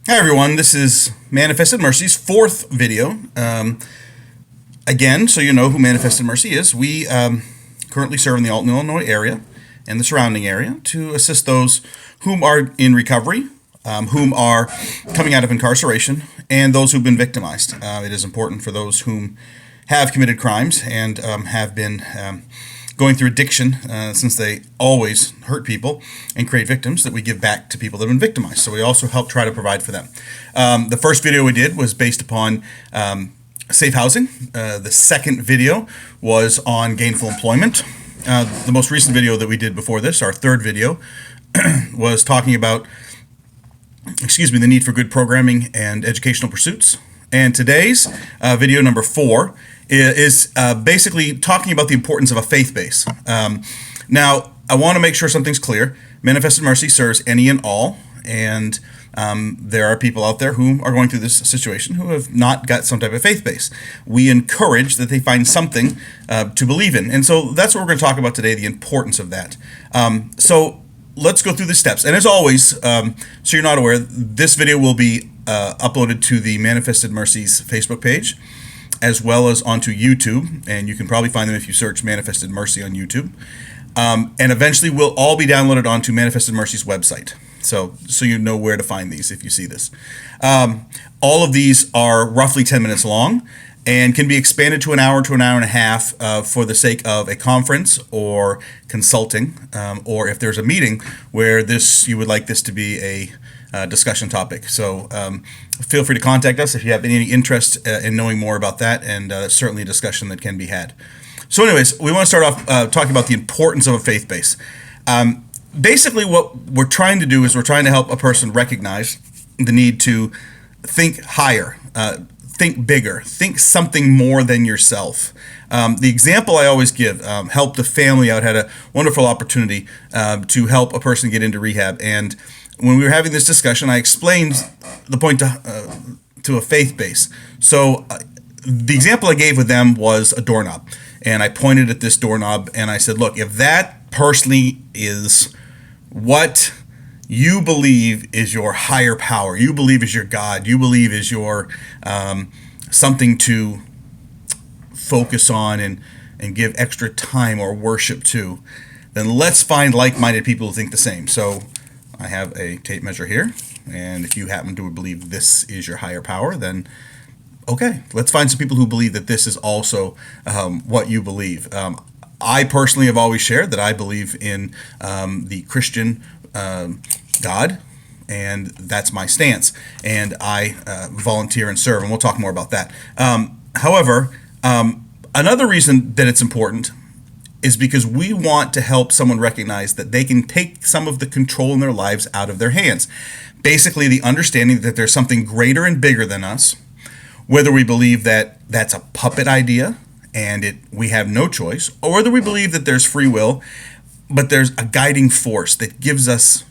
Hi everyone, this is Manifested Mercy's fourth video. Again, so you know who Manifested Mercy is, we currently serve in the Alton, Illinois area and the surrounding area to assist those whom are in recovery, whom are coming out of incarceration, and those who've been victimized. It is important for those whom have committed crimes and have been going through addiction, since they always hurt people and create victims, that we give back to people that have been victimized. So we also help try to provide for them. The first video we did was based upon safe housing. The second video was on gainful employment. The most recent video that we did before this, our third video, was talking about, the need for good programming and educational pursuits. And today's video number 4 is basically talking about the importance of a faith base. Now, I want to make sure something's clear. Manifested Mercy serves any and all, and there are people out there who are going through this situation who have not got some type of faith base. We encourage that they find something to believe in, and so that's what we're going to talk about today, the importance of that. So let's go through the steps. And as always, so you're not aware, this video will be uploaded to the Manifested Mercy's Facebook page, as well as onto YouTube, and you can probably find them if you search Manifested Mercy on YouTube. And eventually will all be downloaded onto Manifested Mercy's website, so you know where to find these if you see this. All of these are roughly 10 minutes long and can be expanded to an hour and a half for the sake of a conference or consulting, or if there's a meeting where you would like this to be a discussion topic. So feel free to contact us if you have any interest in knowing more about that, and that's certainly a discussion that can be had. So anyways, we want to start off talking about the importance of a faith base. Basically what we're trying to do is we're trying to help a person recognize the need to think higher, think bigger, think something more than yourself. The example I always give, helped a family out, had a wonderful opportunity to help a person get into rehab, and when we were having this discussion, I explained the point to a faith base. So the example I gave with them was a doorknob. And I pointed at this doorknob and I said, look, if that personally is what you believe is your higher power, you believe is your God, you believe is your something to focus on and give extra time or worship to, then let's find like-minded people who think the same. So I have a tape measure here, and if you happen to believe this is your higher power, then okay, let's find some people who believe that this is also what you believe. I personally have always shared that I believe in the Christian God, and that's my stance, and I volunteer and serve, and we'll talk more about that. However, another reason that it's important is because we want to help someone recognize that they can take some of the control in their lives out of their hands. Basically, the understanding that there's something greater and bigger than us, whether we believe that that's a puppet idea and we have no choice, or whether we believe that there's free will, but there's a guiding force that gives us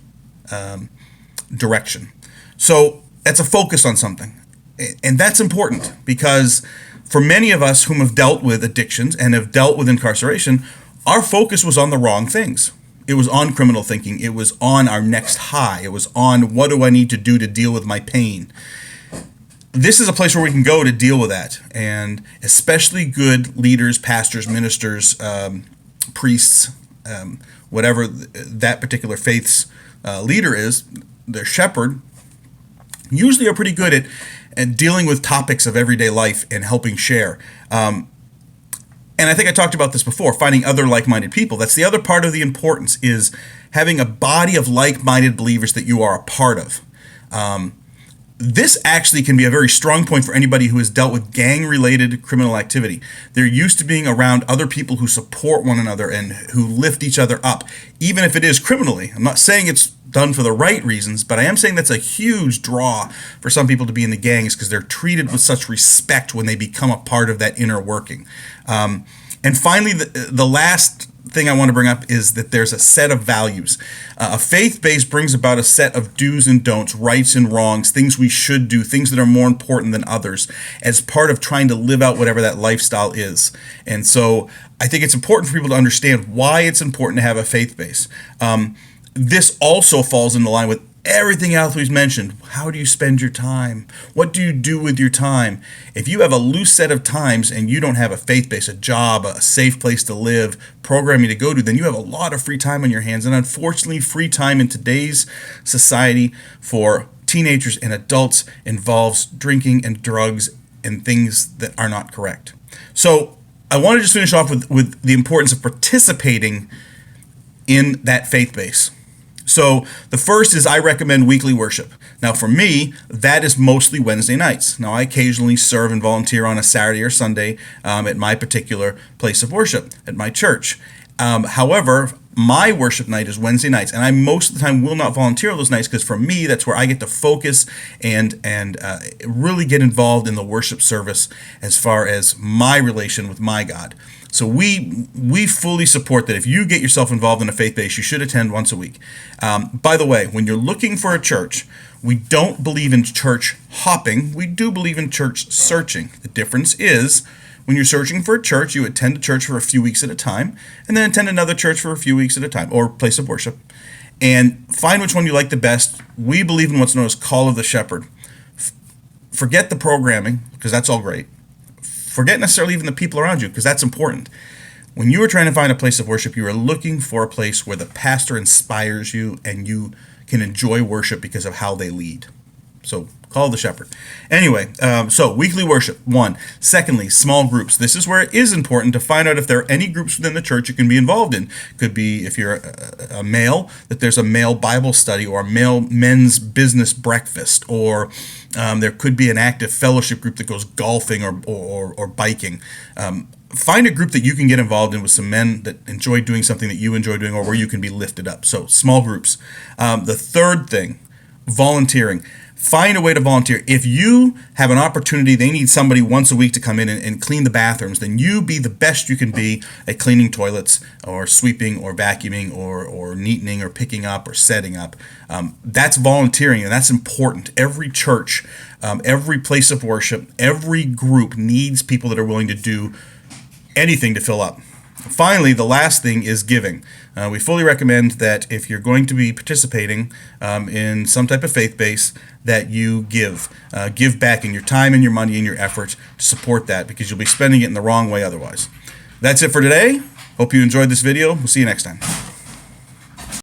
direction. So that's a focus on something. And that's important because for many of us whom have dealt with addictions and have dealt with incarceration, our focus was on the wrong things. It was on criminal thinking. It was on our next high. It was on what do I need to do to deal with my pain. This is a place where we can go to deal with that. And especially good leaders, pastors, ministers, priests, whatever that particular faith's leader is, their shepherd, usually are pretty good at dealing with topics of everyday life and helping share. And I think I talked about this before, finding other like-minded people. That's the other part of the importance, is having a body of like-minded believers that you are a part of. This actually can be a very strong point for anybody who has dealt with gang-related criminal activity. They're used to being around other people who support one another and who lift each other up, even if it is criminally. I'm not saying it's done for the right reasons, but I am saying that's a huge draw for some people to be in the gangs because they're treated with such respect when they become a part of that inner working. And finally, the last thing I want to bring up is that there's a set of values. A faith base brings about a set of do's and don'ts, rights and wrongs, things we should do, things that are more important than others, as part of trying to live out whatever that lifestyle is. And so I think it's important for people to understand why it's important to have a faith base. This also falls in the line with everything else we've mentioned. How do you spend your time? What do you do with your time? If you have a loose set of times and you don't have a faith base, a job, a safe place to live, programming to go to, then you have a lot of free time on your hands. And unfortunately, free time in today's society for teenagers and adults involves drinking and drugs and things that are not correct. So I want to just finish off with the importance of participating in that faith base. So the first is I recommend weekly worship. Now for me, that is mostly Wednesday nights. Now I occasionally serve and volunteer on a Saturday or Sunday at my particular place of worship, at my church. However, my worship night is Wednesday nights, and I most of the time will not volunteer those nights because for me, that's where I get to focus and really get involved in the worship service as far as my relation with my God. So we fully support that if you get yourself involved in a faith base, you should attend once a week. By the way, when you're looking for a church, we don't believe in church hopping. We do believe in church searching. The difference is when you're searching for a church, you attend a church for a few weeks at a time, and then attend another church for a few weeks at a time, or place of worship, and find which one you like the best. We believe in what's known as call of the shepherd. Forget the programming, because that's all great. Forget necessarily even the people around you, because that's important. When you are trying to find a place of worship, you are looking for a place where the pastor inspires you and you can enjoy worship because of how they lead. So call the shepherd. Anyway, so weekly worship, one. Secondly, small groups. This is where it is important to find out if there are any groups within the church you can be involved in. Could be, if you're a male, that there's a male Bible study or a male men's business breakfast, or there could be an active fellowship group that goes golfing or biking. Find a group that you can get involved in with some men that enjoy doing something that you enjoy doing, or where you can be lifted up. So small groups. The third thing, volunteering. Find a way to volunteer. If you have an opportunity, they need somebody once a week to come in and clean the bathrooms, then you be the best you can be at cleaning toilets or sweeping or vacuuming or neatening or picking up or setting up. That's volunteering, and that's important. Every church, every place of worship, every group needs people that are willing to do anything to fill up. Finally, the last thing is giving. We fully recommend that if you're going to be participating in some type of faith base, that you give back in your time and your money and your effort to support that, because you'll be spending it in the wrong way otherwise. That's it for today. Hope you enjoyed this video. We'll see you next time.